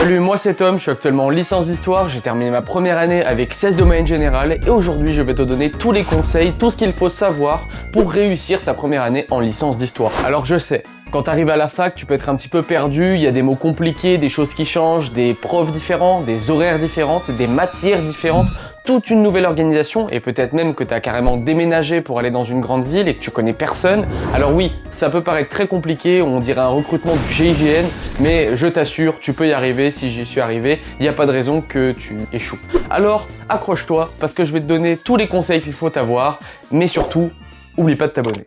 Salut, moi c'est Tom, je suis actuellement en licence d'histoire, j'ai terminé ma première année avec 16 domaines généraux et aujourd'hui je vais te donner tous les conseils, tout ce qu'il faut savoir pour réussir sa première année en licence d'histoire. Alors je sais, quand tu arrives à la fac, tu peux être un petit peu perdu, il y a des mots compliqués, des choses qui changent, des profs différents, des horaires différentes, des matières différentes, toute une nouvelle organisation et peut-être même que tu as carrément déménagé pour aller dans une grande ville et que tu connais personne. Alors oui, ça peut paraître très compliqué, on dirait un recrutement du GIGN, mais je t'assure, tu peux y arriver. Si j'y suis arrivé, il n'y a pas de raison que tu échoues. Alors accroche-toi parce que je vais te donner tous les conseils qu'il faut avoir, mais surtout, oublie pas de t'abonner.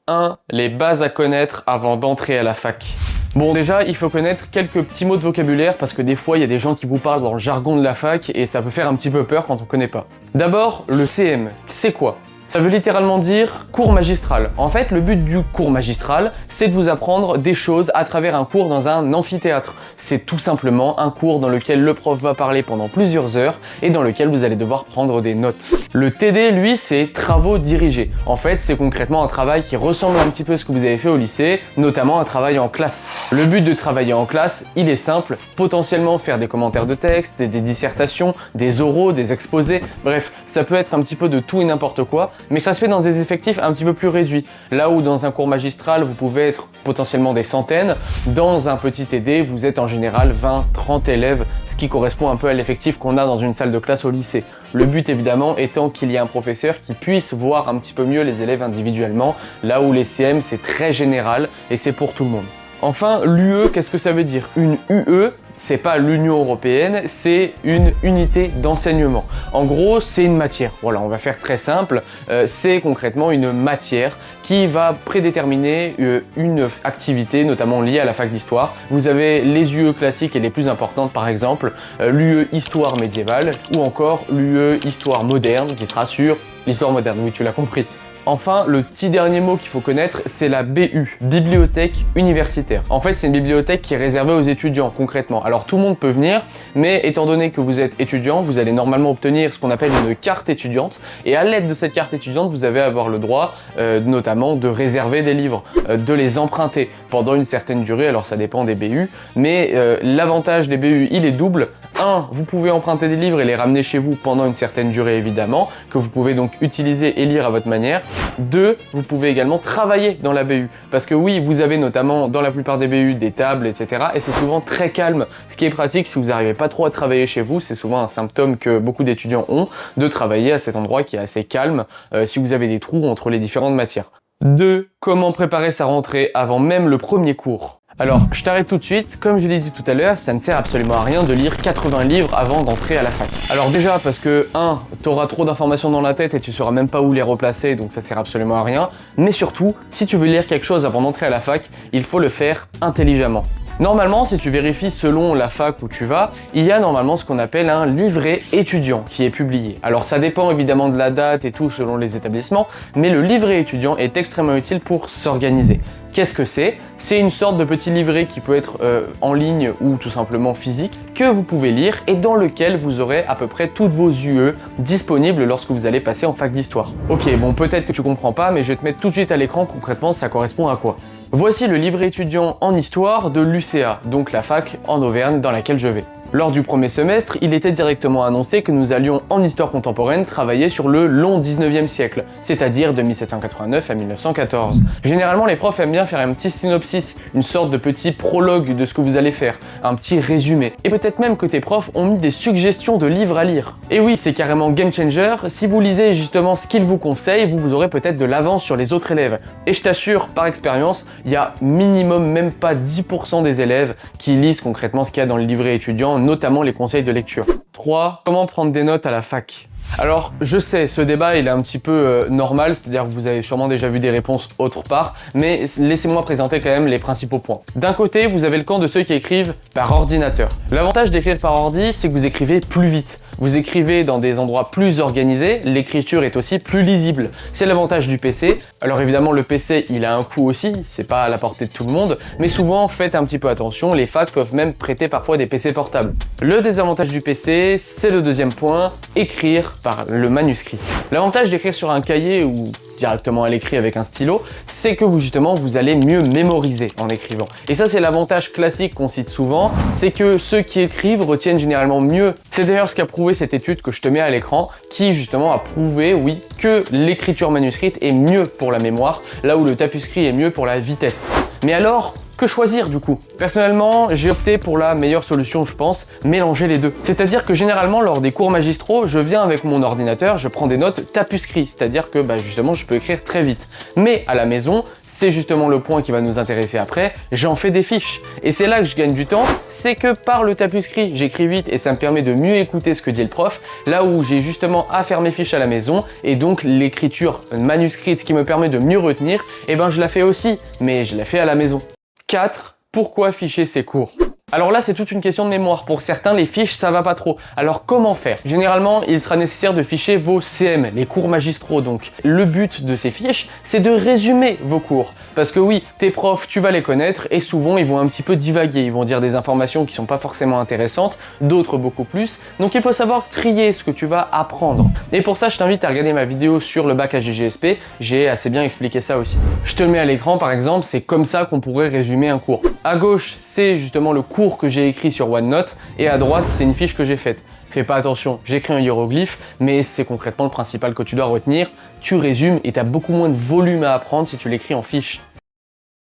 1. Les bases à connaître avant d'entrer à la fac. Bon déjà, il faut connaître quelques petits mots de vocabulaire parce que des fois, il y a des gens qui vous parlent dans le jargon de la fac et ça peut faire un petit peu peur quand on connaît pas. D'abord, le CM, c'est quoi ? Ça veut littéralement dire cours magistral. En fait, le but du cours magistral, c'est de vous apprendre des choses à travers un cours dans un amphithéâtre. C'est tout simplement un cours dans lequel le prof va parler pendant plusieurs heures et dans lequel vous allez devoir prendre des notes. Le TD, lui, c'est travaux dirigés. En fait, c'est concrètement un travail qui ressemble un petit peu à ce que vous avez fait au lycée, notamment un travail en classe. Le but de travailler en classe, il est simple, potentiellement faire des commentaires de texte, des dissertations, des oraux, des exposés, bref, ça peut être un petit peu de tout et n'importe quoi, mais ça se fait dans des effectifs un petit peu plus réduits. Là où dans un cours magistral, vous pouvez être potentiellement des centaines, dans un petit TD, vous êtes en général 20-30 élèves, ce qui correspond un peu à l'effectif qu'on a dans une salle de classe au lycée. Le but évidemment étant qu'il y ait un professeur qui puisse voir un petit peu mieux les élèves individuellement, là où les CM c'est très général et c'est pour tout le monde. Enfin, l'UE, qu'est-ce que ça veut dire ? Une UE, c'est pas l'Union Européenne, c'est une unité d'enseignement. En gros, c'est une matière. Voilà, on va faire très simple. C'est concrètement une matière qui va prédéterminer une activité, notamment liée à la fac d'histoire. Vous avez les UE classiques et les plus importantes, par exemple, l'UE Histoire médiévale ou encore l'UE Histoire moderne, qui sera sur l'histoire moderne. Oui, tu l'as compris. Enfin, le petit dernier mot qu'il faut connaître, c'est la BU, Bibliothèque Universitaire. En fait, c'est une bibliothèque qui est réservée aux étudiants, concrètement. Alors, tout le monde peut venir, mais étant donné que vous êtes étudiant, vous allez normalement obtenir ce qu'on appelle une carte étudiante. Et à l'aide de cette carte étudiante, vous allez avoir le droit, notamment, de réserver des livres, de les emprunter pendant une certaine durée. Alors, ça dépend des BU, mais l'avantage des BU, il est double. 1. Vous pouvez emprunter des livres et les ramener chez vous pendant une certaine durée, évidemment, que vous pouvez donc utiliser et lire à votre manière. 2. Vous pouvez également travailler dans la BU. Parce que oui, vous avez notamment dans la plupart des BU des tables, etc. Et c'est souvent très calme. Ce qui est pratique si vous n'arrivez pas trop à travailler chez vous, c'est souvent un symptôme que beaucoup d'étudiants ont, de travailler à cet endroit qui est assez calme si vous avez des trous entre les différentes matières. 2. Comment préparer sa rentrée avant même le premier cours ? Alors, je t'arrête tout de suite, comme je l'ai dit tout à l'heure, ça ne sert absolument à rien de lire 80 livres avant d'entrer à la fac. Alors déjà parce que, 1, t'auras trop d'informations dans la tête et tu sauras même pas où les replacer, donc ça sert absolument à rien. Mais surtout, si tu veux lire quelque chose avant d'entrer à la fac, il faut le faire intelligemment. Normalement, si tu vérifies selon la fac où tu vas, il y a normalement ce qu'on appelle un livret étudiant qui est publié. Alors ça dépend évidemment de la date et tout selon les établissements, mais le livret étudiant est extrêmement utile pour s'organiser. Qu'est-ce que c'est ? C'est une sorte de petit livret qui peut être en ligne ou tout simplement physique, que vous pouvez lire et dans lequel vous aurez à peu près toutes vos UE disponibles lorsque vous allez passer en fac d'histoire. Ok, bon peut-être que tu comprends pas, mais je vais te mettre tout de suite à l'écran concrètement ça correspond à quoi. Voici le livret étudiant en histoire de l'UCA, donc la fac en Auvergne dans laquelle je vais. Lors du premier semestre, il était directement annoncé que nous allions en histoire contemporaine travailler sur le long 19e siècle, c'est-à-dire de 1789 à 1914. Généralement, les profs aiment bien faire un petit synopsis, une sorte de petit prologue de ce que vous allez faire, un petit résumé. Et peut-être même que tes profs ont mis des suggestions de livres à lire. Et oui, c'est carrément game changer, si vous lisez justement ce qu'ils vous conseillent, vous aurez peut-être de l'avance sur les autres élèves. Et je t'assure, par expérience, il y a minimum même pas 10% des élèves qui lisent concrètement ce qu'il y a dans le livret étudiant, notamment les conseils de lecture. 3. Comment prendre des notes à la fac ? Alors, je sais, ce débat il est un petit peu normal, c'est-à-dire que vous avez sûrement déjà vu des réponses autre part, mais laissez-moi présenter quand même les principaux points. D'un côté, vous avez le camp de ceux qui écrivent par ordinateur. L'avantage d'écrire par ordi, c'est que vous écrivez plus vite. Vous écrivez dans des endroits plus organisés, l'écriture est aussi plus lisible. C'est l'avantage du PC. Alors évidemment, le PC, il a un coût aussi, c'est pas à la portée de tout le monde, mais souvent, faites un petit peu attention, les facs peuvent même prêter parfois des PC portables. Le désavantage du PC, c'est le deuxième point, écrire par le manuscrit. L'avantage d'écrire sur un cahier ou directement à l'écrit avec un stylo, c'est que vous allez mieux mémoriser en écrivant. Et ça, c'est l'avantage classique qu'on cite souvent, c'est que ceux qui écrivent retiennent généralement mieux. C'est d'ailleurs ce qu'a prouvé cette étude que je te mets à l'écran, qui justement a prouvé, oui, que l'écriture manuscrite est mieux pour la mémoire, là où le tapuscrit est mieux pour la vitesse. Mais alors, que choisir du coup? Personnellement, j'ai opté pour la meilleure solution, je pense, mélanger les deux. C'est-à-dire que généralement, lors des cours magistraux, je viens avec mon ordinateur, je prends des notes tapuscrit, c'est-à-dire que justement, je peux écrire très vite. Mais à la maison, c'est justement le point qui va nous intéresser après, j'en fais des fiches. Et c'est là que je gagne du temps, c'est que par le tapuscrit, j'écris vite et ça me permet de mieux écouter ce que dit le prof, là où j'ai justement à faire mes fiches à la maison, et donc l'écriture manuscrite qui me permet de mieux retenir, je la fais aussi, mais je la fais à la maison. 4. Pourquoi ficher ses cours? Alors là, c'est toute une question de mémoire. Pour certains, les fiches, ça va pas trop. Alors comment faire? Généralement, il sera nécessaire de ficher vos CM, les cours magistraux. Donc le but de ces fiches, c'est de résumer vos cours. Parce que oui, tes profs, tu vas les connaître et souvent, ils vont un petit peu divaguer. Ils vont dire des informations qui sont pas forcément intéressantes, d'autres beaucoup plus. Donc il faut savoir trier ce que tu vas apprendre. Et pour ça, je t'invite à regarder ma vidéo sur le bac à GGSP. J'ai assez bien expliqué ça aussi. Je te le mets à l'écran, par exemple, c'est comme ça qu'on pourrait résumer un cours. À gauche, c'est justement le cours que j'ai écrit sur OneNote et à droite, c'est une fiche que j'ai faite. Fais pas attention, j'écris un hiéroglyphe, mais c'est concrètement le principal que tu dois retenir. Tu résumes et tu as beaucoup moins de volume à apprendre si tu l'écris en fiche.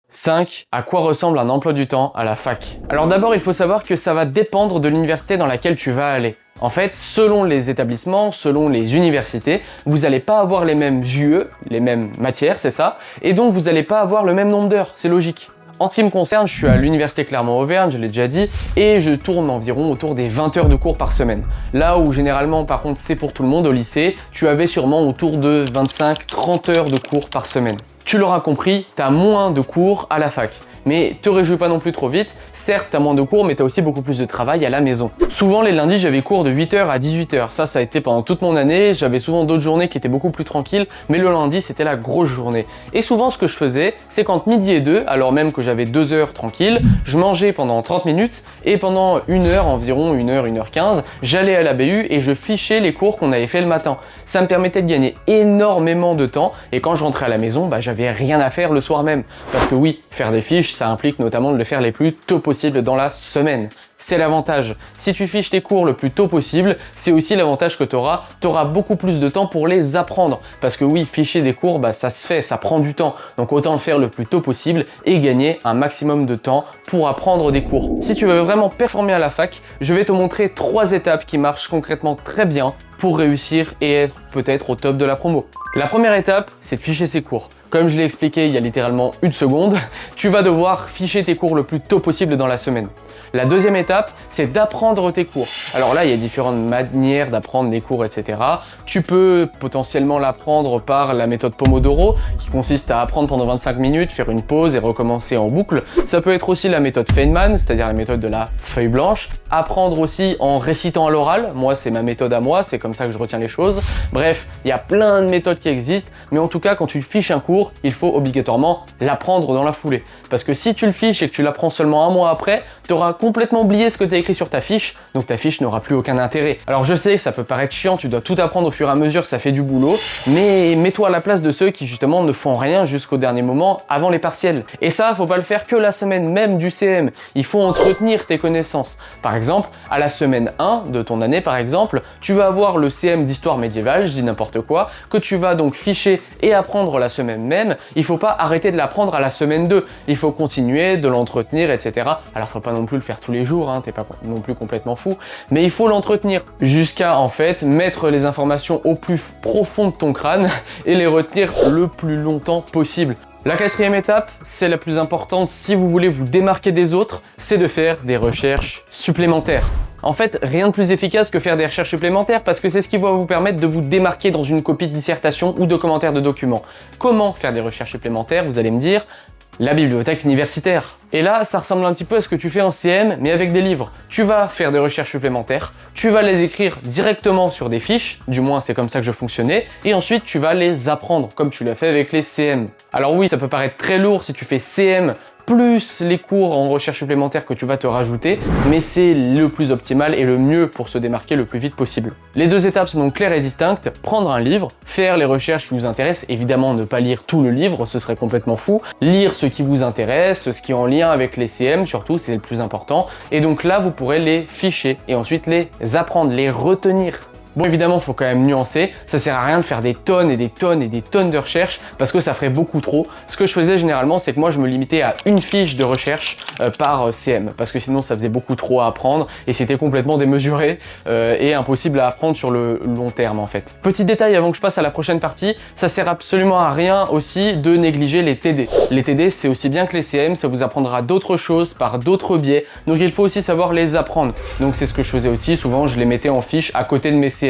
5. À quoi ressemble un emploi du temps à la fac? Alors d'abord, il faut savoir que ça va dépendre de l'université dans laquelle tu vas aller. En fait, selon les établissements, selon les universités, vous n'allez pas avoir les mêmes UE, les mêmes matières, c'est ça, et donc vous n'allez pas avoir le même nombre d'heures, c'est logique. En ce qui me concerne, je suis à l'université Clermont-Auvergne, je l'ai déjà dit, et je tourne environ autour des 20 heures de cours par semaine. Là où généralement, par contre, c'est pour tout le monde au lycée, tu avais sûrement autour de 25-30 heures de cours par semaine. Tu l'auras compris, tu as moins de cours à la fac. Mais te réjouis pas non plus trop vite, certes t'as moins de cours mais t'as aussi beaucoup plus de travail à la maison. Souvent les lundis j'avais cours de 8h à 18h, ça a été pendant toute mon année, j'avais souvent d'autres journées qui étaient beaucoup plus tranquilles, mais le lundi c'était la grosse journée. Et souvent ce que je faisais, c'est qu'entre midi et 2, alors même que j'avais 2 heures tranquilles, je mangeais pendant 30 minutes et pendant 1 heure, environ 1h15, j'allais à la BU et je fichais les cours qu'on avait fait le matin. Ça me permettait de gagner énormément de temps et quand je rentrais à la maison, j'avais rien à faire le soir même. Parce que oui, faire des fiches, ça implique notamment de le faire les plus tôt possible dans la semaine. C'est l'avantage. Si tu fiches tes cours le plus tôt possible, c'est aussi l'avantage que tu auras. Tu auras beaucoup plus de temps pour les apprendre. Parce que oui, ficher des cours, ça se fait, ça prend du temps. Donc autant le faire le plus tôt possible et gagner un maximum de temps pour apprendre des cours. Si tu veux vraiment performer à la fac, je vais te montrer 3 étapes qui marchent concrètement très bien pour réussir et être peut-être au top de la promo. La première étape, c'est de ficher ses cours. Comme je l'ai expliqué il y a littéralement 1 seconde, tu vas devoir ficher tes cours le plus tôt possible dans la semaine. La deuxième étape, c'est d'apprendre tes cours. Alors là, il y a différentes manières d'apprendre les cours, etc. Tu peux potentiellement l'apprendre par la méthode Pomodoro, qui consiste à apprendre pendant 25 minutes, faire une pause et recommencer en boucle. Ça peut être aussi la méthode Feynman, c'est-à-dire la méthode de la feuille blanche. Apprendre aussi en récitant à l'oral. Moi, c'est ma méthode à moi, c'est comme ça que je retiens les choses. Bref, il y a plein de méthodes qui existent, mais en tout cas, quand tu fiches un cours, il faut obligatoirement l'apprendre dans la foulée. Parce que si tu le fiches et que tu l'apprends seulement 1 mois après, tu auras complètement oublié ce que tu as écrit sur ta fiche, donc ta fiche n'aura plus aucun intérêt. Alors je sais que ça peut paraître chiant, tu dois tout apprendre au fur et à mesure, ça fait du boulot, mais mets-toi à la place de ceux qui justement ne font rien jusqu'au dernier moment avant les partiels. Et ça, faut pas le faire que la semaine même du CM, il faut entretenir tes connaissances. Par exemple, à la semaine 1 de ton année par exemple, tu vas avoir le CM d'histoire médiévale, je dis n'importe quoi, que tu vas donc ficher et apprendre la semaine même. Il faut pas arrêter de l'apprendre à la semaine 2, il faut continuer de l'entretenir, etc. Alors faut pas non plus le faire tous les jours, t'es pas non plus complètement fou, mais il faut l'entretenir jusqu'à en fait mettre les informations au plus profond de ton crâne et les retenir le plus longtemps possible. La 4e étape, c'est la plus importante si vous voulez vous démarquer des autres, c'est de faire des recherches supplémentaires. En fait, rien de plus efficace que faire des recherches supplémentaires parce que c'est ce qui va vous permettre de vous démarquer dans une copie de dissertation ou de commentaires de documents. Comment faire des recherches supplémentaires, vous allez me dire? La bibliothèque universitaire. Et là, ça ressemble un petit peu à ce que tu fais en CM, mais avec des livres. Tu vas faire des recherches supplémentaires, tu vas les écrire directement sur des fiches, du moins c'est comme ça que je fonctionnais, et ensuite tu vas les apprendre, comme tu l'as fait avec les CM. Alors oui, ça peut paraître très lourd si tu fais CM plus les cours en recherche supplémentaire que tu vas te rajouter, mais c'est le plus optimal et le mieux pour se démarquer le plus vite possible. Les deux étapes sont donc claires et distinctes. Prendre un livre, faire les recherches qui vous intéressent, évidemment ne pas lire tout le livre, ce serait complètement fou. Lire ce qui vous intéresse, ce qui est en lien avec les CM surtout, c'est le plus important. Et donc là, vous pourrez les ficher et ensuite les apprendre, les retenir. Bon, évidemment, il faut quand même nuancer, ça sert à rien de faire des tonnes et des tonnes et des tonnes de recherches parce que ça ferait beaucoup trop. Ce que je faisais généralement, c'est que moi je me limitais à une fiche de recherche par CM parce que sinon ça faisait beaucoup trop à apprendre et c'était complètement démesuré et impossible à apprendre sur le long terme en fait. Petit détail avant que je passe à la prochaine partie, ça sert absolument à rien aussi de négliger les TD. Les TD, c'est aussi bien que les CM, ça vous apprendra d'autres choses par d'autres biais, donc il faut aussi savoir les apprendre. Donc c'est ce que je faisais aussi, souvent je les mettais en fiche à côté de mes CM.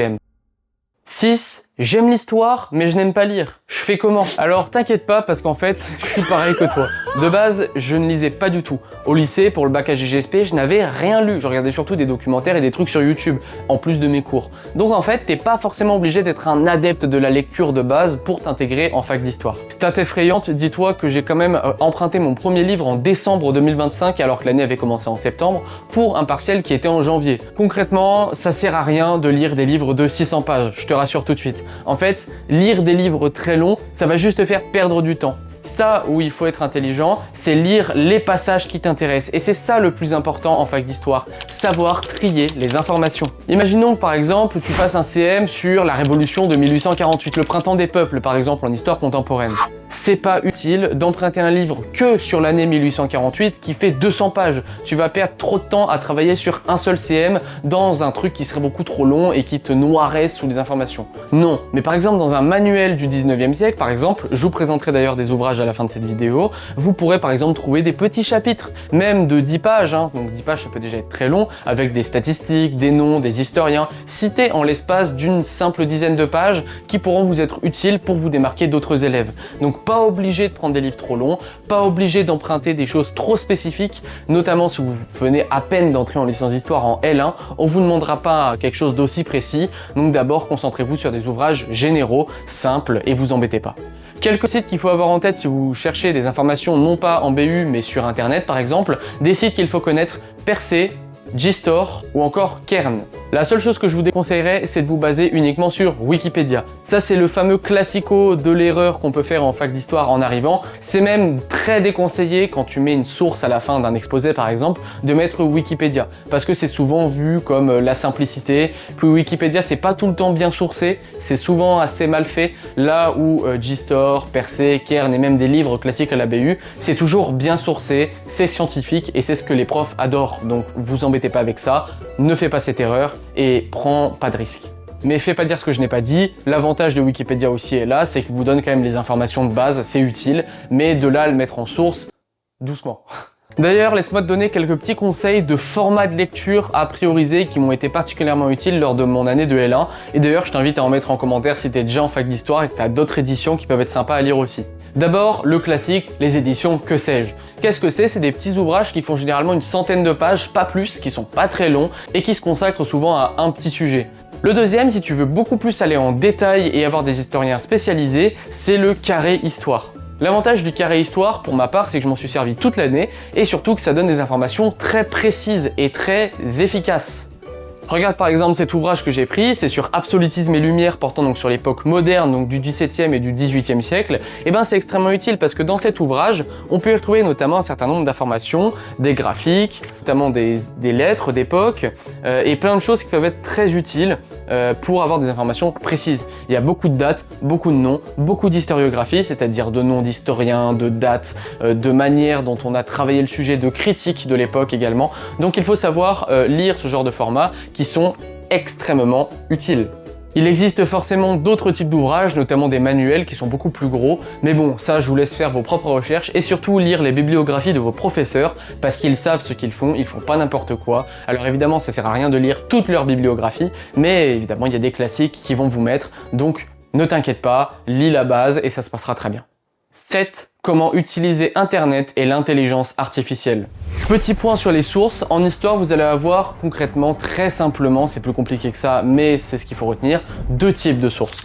6. J'aime l'histoire, mais je n'aime pas lire. Je fais comment? Alors t'inquiète pas parce qu'en fait, je suis pareil que toi. De base, je ne lisais pas du tout. Au lycée, pour le bac à GGSP, je n'avais rien lu. Je regardais surtout des documentaires et des trucs sur YouTube, en plus de mes cours. Donc en fait, t'es pas forcément obligé d'être un adepte de la lecture de base pour t'intégrer en fac d'histoire. Stat effrayante, dis-toi que j'ai quand même emprunté mon premier livre en décembre 2025, alors que l'année avait commencé en septembre, pour un partiel qui était en janvier. Concrètement, ça sert à rien de lire des livres de 600 pages, je te rassure tout de suite. En fait, lire des livres très longs, ça va juste te faire perdre du temps. Ça où il faut être intelligent, c'est lire les passages qui t'intéressent. Et c'est ça le plus important en fac d'histoire, savoir trier les informations. Imaginons que par exemple, tu fasses un CM sur la Révolution de 1848, le printemps des peuples par exemple en histoire contemporaine. C'est pas utile d'emprunter un livre que sur l'année 1848 qui fait 200 pages. Tu vas perdre trop de temps à travailler sur un seul CM dans un truc qui serait beaucoup trop long et qui te noierait sous les informations. Non, mais par exemple dans un manuel du 19e siècle, par exemple, je vous présenterai d'ailleurs des ouvrages à la fin de cette vidéo, vous pourrez par exemple trouver des petits chapitres, même de 10 pages, donc 10 pages ça peut déjà être très long, avec des statistiques, des noms, des historiens, cités en l'espace d'une simple dizaine de pages qui pourront vous être utiles pour vous démarquer d'autres élèves. Donc pas obligé de prendre des livres trop longs, pas obligé d'emprunter des choses trop spécifiques, notamment si vous venez à peine d'entrer en licence d'histoire en L1, on vous demandera pas quelque chose d'aussi précis, donc d'abord concentrez-vous sur des ouvrages généraux, simples et vous embêtez pas. Quelques sites qu'il faut avoir en tête si vous cherchez des informations non pas en BU mais sur internet par exemple, des sites qu'il faut connaître, Percé, Gstore ou encore Kern. La seule chose que je vous déconseillerais, c'est de vous baser uniquement sur Wikipédia. Ça, c'est le fameux classico de l'erreur qu'on peut faire en fac d'histoire en arrivant. C'est même très déconseillé quand tu mets une source à la fin d'un exposé par exemple, de mettre Wikipédia. Parce que c'est souvent vu comme la simplicité. Puis Wikipédia, c'est pas tout le temps bien sourcé, c'est souvent assez mal fait. Là où Gstore, Percé, Kern et même des livres classiques à la BU, c'est toujours bien sourcé, c'est scientifique et c'est ce que les profs adorent. Donc vous embêtez pas avec ça, ne fais pas cette erreur et prends pas de risque. Mais fais pas dire ce que je n'ai pas dit, l'avantage de Wikipédia aussi est là, c'est qu'il vous donne quand même les informations de base, c'est utile, mais de là à le mettre en source, doucement. D'ailleurs, laisse-moi te donner quelques petits conseils de format de lecture à prioriser qui m'ont été particulièrement utiles lors de mon année de L1. Et d'ailleurs, je t'invite à en mettre en commentaire si t'es déjà en fac d'histoire et que t'as d'autres éditions qui peuvent être sympas à lire aussi. D'abord, le classique, les éditions Que sais-je. Qu'est-ce que c'est? C'est des petits ouvrages qui font généralement une centaine de pages, pas plus, qui sont pas très longs et qui se consacrent souvent à un petit sujet. Le deuxième, si tu veux beaucoup plus aller en détail et avoir des historiens spécialisés, c'est le carré histoire. L'avantage du carré histoire, pour ma part, c'est que je m'en suis servi toute l'année et surtout que ça donne des informations très précises et très efficaces. Regarde par exemple cet ouvrage que j'ai pris, c'est sur Absolutisme et Lumière portant donc sur l'époque moderne, donc du XVIIe et du XVIIIe siècle. Et ben c'est extrêmement utile parce que dans cet ouvrage, on peut y retrouver notamment un certain nombre d'informations, des graphiques, notamment des lettres d'époque et plein de choses qui peuvent être très utiles pour avoir des informations précises. Il y a beaucoup de dates, beaucoup de noms, beaucoup d'historiographie, c'est-à-dire de noms d'historiens, de dates, de manière dont on a travaillé le sujet, de critiques de l'époque également. Donc il faut savoir lire ce genre de format qui sont extrêmement utiles. Il existe forcément d'autres types d'ouvrages, notamment des manuels qui sont beaucoup plus gros, mais bon, ça je vous laisse faire vos propres recherches et surtout lire les bibliographies de vos professeurs parce qu'ils savent ce qu'ils font pas n'importe quoi. Alors évidemment, ça sert à rien de lire toute leur bibliographie, mais évidemment, il y a des classiques qui vont vous mettre, donc ne t'inquiète pas, lis la base et ça se passera très bien. 7. Comment utiliser Internet et l'intelligence artificielle. Petit point sur les sources. En histoire, vous allez avoir concrètement, très simplement, c'est plus compliqué que ça, mais c'est ce qu'il faut retenir, deux types de sources.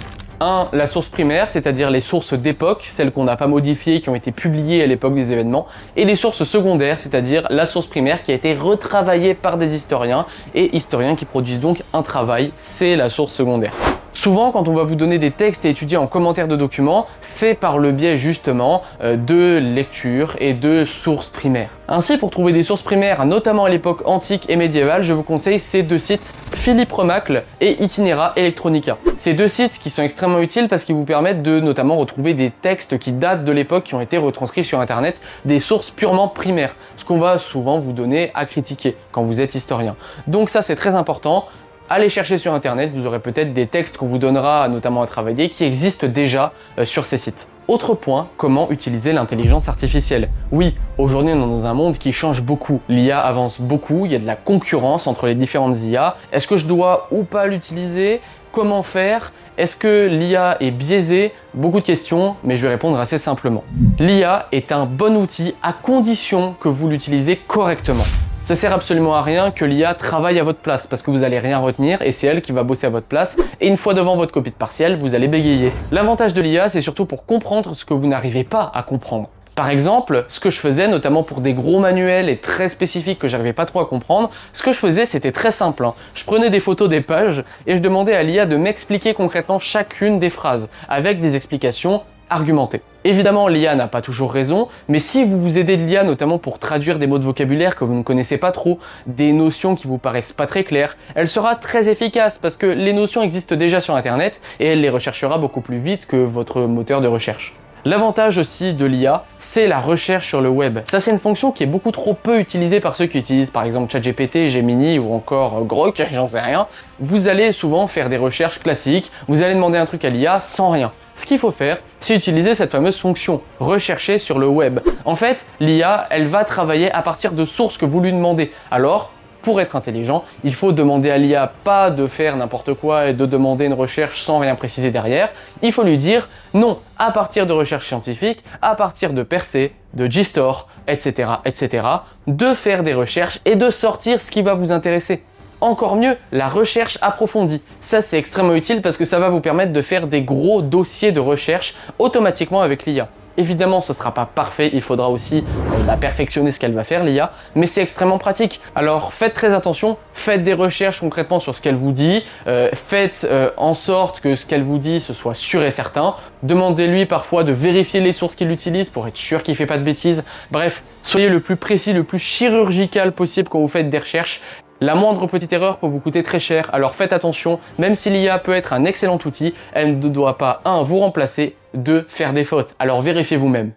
La source primaire, c'est-à-dire les sources d'époque, celles qu'on n'a pas modifiées, qui ont été publiées à l'époque des événements, et les sources secondaires, c'est-à-dire la source primaire qui a été retravaillée par des historiens, et historiens qui produisent donc un travail, c'est la source secondaire. Souvent, quand on va vous donner des textes à étudier en commentaire de documents, c'est par le biais justement de lecture et de sources primaires. Ainsi, pour trouver des sources primaires, notamment à l'époque antique et médiévale, je vous conseille ces deux sites, Philippe Remacle et Itinera Electronica. Ces deux sites qui sont extrêmement utiles parce qu'ils vous permettent de notamment retrouver des textes qui datent de l'époque, qui ont été retranscrits sur internet, des sources purement primaires, ce qu'on va souvent vous donner à critiquer quand vous êtes historien. Donc ça, c'est très important. Allez chercher sur internet, vous aurez peut-être des textes qu'on vous donnera notamment à travailler qui existent déjà sur ces sites. Autre point, comment utiliser l'intelligence artificielle. Oui, aujourd'hui on est dans un monde qui change beaucoup. L'IA avance beaucoup, il y a de la concurrence entre les différentes IA. Est-ce que je dois ou pas l'utiliser? Comment faire? Est-ce que l'IA est biaisée? Beaucoup de questions, mais je vais répondre assez simplement. L'IA est un bon outil à condition que vous l'utilisez correctement. Ça sert absolument à rien que l'IA travaille à votre place parce que vous n'allez rien retenir et c'est elle qui va bosser à votre place et une fois devant votre copie de partiel, vous allez bégayer. L'avantage de l'IA, c'est surtout pour comprendre ce que vous n'arrivez pas à comprendre. Par exemple, ce que je faisais, notamment pour des gros manuels et très spécifiques que j'arrivais pas trop à comprendre, ce que je faisais, c'était très simple. Je prenais des photos des pages et je demandais à l'IA de m'expliquer concrètement chacune des phrases avec des explications argumentées. Évidemment, l'IA n'a pas toujours raison, mais si vous vous aidez de l'IA notamment pour traduire des mots de vocabulaire que vous ne connaissez pas trop, des notions qui vous paraissent pas très claires, elle sera très efficace parce que les notions existent déjà sur Internet et elle les recherchera beaucoup plus vite que votre moteur de recherche. L'avantage aussi de l'IA, c'est la recherche sur le web. Ça, c'est une fonction qui est beaucoup trop peu utilisée par ceux qui utilisent par exemple ChatGPT, Gemini ou encore Grok, j'en sais rien. Vous allez souvent faire des recherches classiques, vous allez demander un truc à l'IA sans rien. Ce qu'il faut faire, c'est utiliser cette fameuse fonction, rechercher sur le web. En fait, l'IA, elle va travailler à partir de sources que vous lui demandez. Alors, pour être intelligent, il faut demander à l'IA pas de faire n'importe quoi et de demander une recherche sans rien préciser derrière. Il faut lui dire non, à partir de recherches scientifiques, à partir de Percé, de JSTOR, etc., etc., de faire des recherches et de sortir ce qui va vous intéresser. Encore mieux, la recherche approfondie. Ça, c'est extrêmement utile parce que ça va vous permettre de faire des gros dossiers de recherche automatiquement avec l'IA. Évidemment, ce ne sera pas parfait, il faudra aussi perfectionner ce qu'elle va faire, l'IA, mais c'est extrêmement pratique. Alors faites très attention, faites des recherches concrètement sur ce qu'elle vous dit, faites en sorte que ce qu'elle vous dit, ce soit sûr et certain. Demandez-lui parfois de vérifier les sources qu'il utilise pour être sûr qu'il ne fait pas de bêtises. Bref, soyez le plus précis, le plus chirurgical possible quand vous faites des recherches. La moindre petite erreur peut vous coûter très cher, alors faites attention, même si l'IA peut être un excellent outil, elle ne doit pas, 1, vous remplacer, 2, faire des fautes, alors vérifiez vous-même.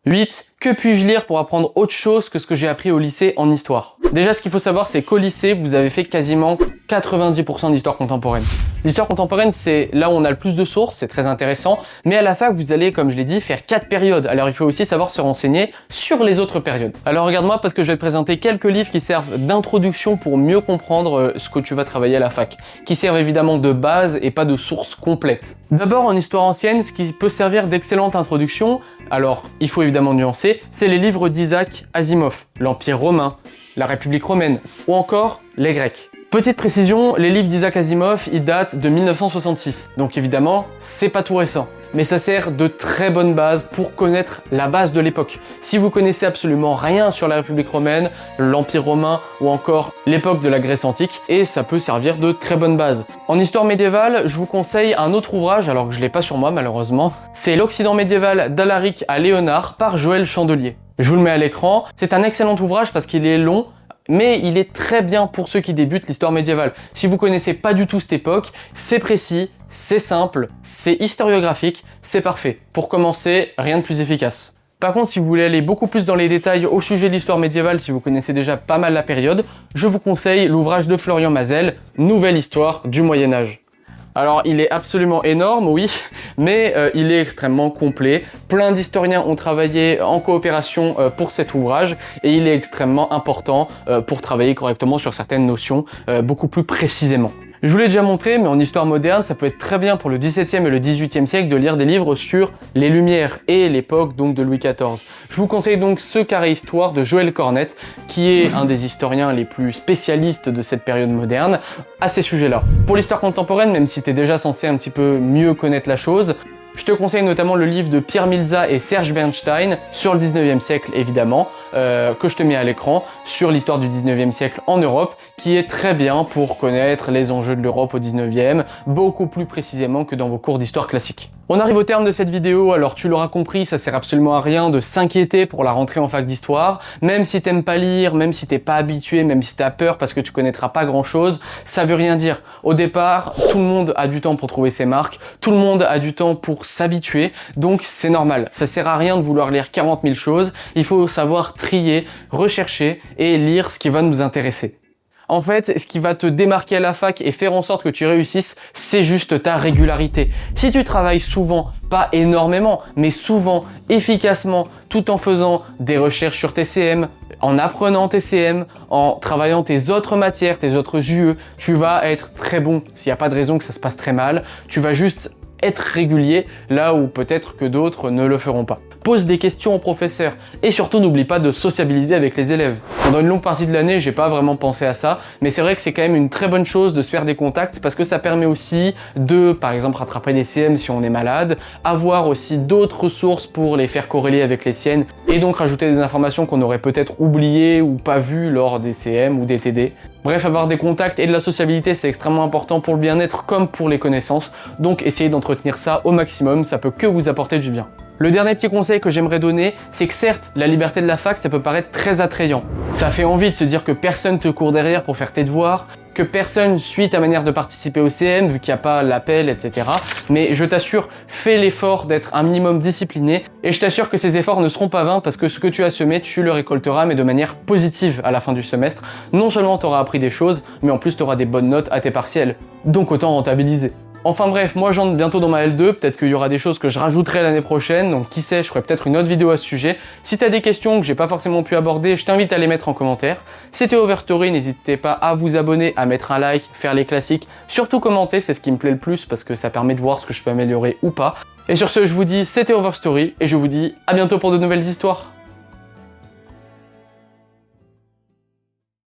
8. Que puis-je lire pour apprendre autre chose que ce que j'ai appris au lycée en histoire? Déjà, ce qu'il faut savoir, c'est qu'au lycée, vous avez fait quasiment 90% d'histoire contemporaine. L'histoire contemporaine, c'est là où on a le plus de sources, c'est très intéressant, mais à la fac, vous allez, comme je l'ai dit, faire 4 périodes. Alors il faut aussi savoir se renseigner sur les autres périodes. Alors regarde-moi parce que je vais te présenter quelques livres qui servent d'introduction pour mieux comprendre ce que tu vas travailler à la fac, qui servent évidemment de base et pas de source complète. D'abord, en histoire ancienne, ce qui peut servir d'excellente introduction, alors il faut évidemment nuancer, c'est les livres d'Isaac Asimov, l'Empire romain, la République romaine ou encore les Grecs. Petite précision, les livres d'Isaac Asimov, ils datent de 1966, donc évidemment, c'est pas tout récent. Mais ça sert de très bonne base pour connaître la base de l'époque. Si vous connaissez absolument rien sur la République romaine, l'Empire romain ou encore l'époque de la Grèce antique, et ça peut servir de très bonne base. En histoire médiévale, je vous conseille un autre ouvrage, alors que je l'ai pas sur moi malheureusement, c'est L'Occident médiéval d'Alaric à Léonard par Joël Chandelier. Je vous le mets à l'écran, c'est un excellent ouvrage parce qu'il est long, mais il est très bien pour ceux qui débutent l'histoire médiévale. Si vous connaissez pas du tout cette époque, c'est précis, c'est simple, c'est historiographique, c'est parfait. Pour commencer, rien de plus efficace. Par contre, si vous voulez aller beaucoup plus dans les détails au sujet de l'histoire médiévale, si vous connaissez déjà pas mal la période, je vous conseille l'ouvrage de Florian Mazel, Nouvelle histoire du Moyen-Âge. Alors, il est absolument énorme, oui, mais il est extrêmement complet. Plein d'historiens ont travaillé en coopération pour cet ouvrage et il est extrêmement important pour travailler correctement sur certaines notions beaucoup plus précisément. Je vous l'ai déjà montré, mais en histoire moderne, ça peut être très bien pour le XVIIe et le XVIIIe siècle de lire des livres sur les Lumières et l'époque donc de Louis XIV. Je vous conseille donc ce carré histoire de Joël Cornette, qui est un des historiens les plus spécialistes de cette période moderne à ces sujets-là. Pour l'histoire contemporaine, même si tu es déjà censé un petit peu mieux connaître la chose, je te conseille notamment le livre de Pierre Milza et Serge Bernstein sur le 19e siècle évidemment, que je te mets à l'écran, sur l'histoire du 19e siècle en Europe, qui est très bien pour connaître les enjeux de l'Europe au 19e, beaucoup plus précisément que dans vos cours d'histoire classique. On arrive au terme de cette vidéo, alors tu l'auras compris, ça sert absolument à rien de s'inquiéter pour la rentrée en fac d'histoire, même si t'aimes pas lire, même si t'es pas habitué, même si t'as peur parce que tu connaîtras pas grand chose, ça veut rien dire. Au départ, tout le monde a du temps pour trouver ses marques, tout le monde a du temps pour s'habituer, donc c'est normal. Ça sert à rien de vouloir lire 40 000 choses, il faut savoir trier, rechercher et lire ce qui va nous intéresser. En fait, ce qui va te démarquer à la fac et faire en sorte que tu réussisses, c'est juste ta régularité. Si tu travailles souvent, pas énormément, mais souvent, efficacement, tout en faisant des recherches sur TCM, en apprenant TCM, en travaillant tes autres matières, tes autres UE, tu vas être très bon. S'il n'y a pas de raison que ça se passe très mal, tu vas juste être régulier là où peut-être que d'autres ne le feront pas. Pose des questions au professeur et surtout n'oublie pas de sociabiliser avec les élèves. Pendant une longue partie de l'année, j'ai pas vraiment pensé à ça, mais c'est vrai que c'est quand même une très bonne chose de se faire des contacts parce que ça permet aussi de, par exemple, rattraper les CM si on est malade, avoir aussi d'autres ressources pour les faire corréler avec les siennes et donc rajouter des informations qu'on aurait peut-être oubliées ou pas vues lors des CM ou des TD. Bref, avoir des contacts et de la sociabilité, c'est extrêmement important pour le bien-être comme pour les connaissances, donc essayez d'entretenir ça au maximum, ça peut que vous apporter du bien. Le dernier petit conseil que j'aimerais donner, c'est que certes, la liberté de la fac, ça peut paraître très attrayant. Ça fait envie de se dire que personne te court derrière pour faire tes devoirs, que personne suit ta manière de participer au CM, vu qu'il n'y a pas l'appel, etc. Mais je t'assure, fais l'effort d'être un minimum discipliné, et je t'assure que ces efforts ne seront pas vains, parce que ce que tu as semé, tu le récolteras, mais de manière positive à la fin du semestre. Non seulement tu auras appris des choses, mais en plus tu auras des bonnes notes à tes partiels. Donc autant rentabiliser. Enfin bref, moi j'entre bientôt dans ma L2, peut-être qu'il y aura des choses que je rajouterai l'année prochaine, donc qui sait, je ferai peut-être une autre vidéo à ce sujet. Si t'as des questions que j'ai pas forcément pu aborder, je t'invite à les mettre en commentaire. C'était Overstory, n'hésitez pas à vous abonner, à mettre un like, faire les classiques, surtout commenter, c'est ce qui me plaît le plus parce que ça permet de voir ce que je peux améliorer ou pas. Et sur ce, je vous dis c'était Overstory et je vous dis à bientôt pour de nouvelles histoires.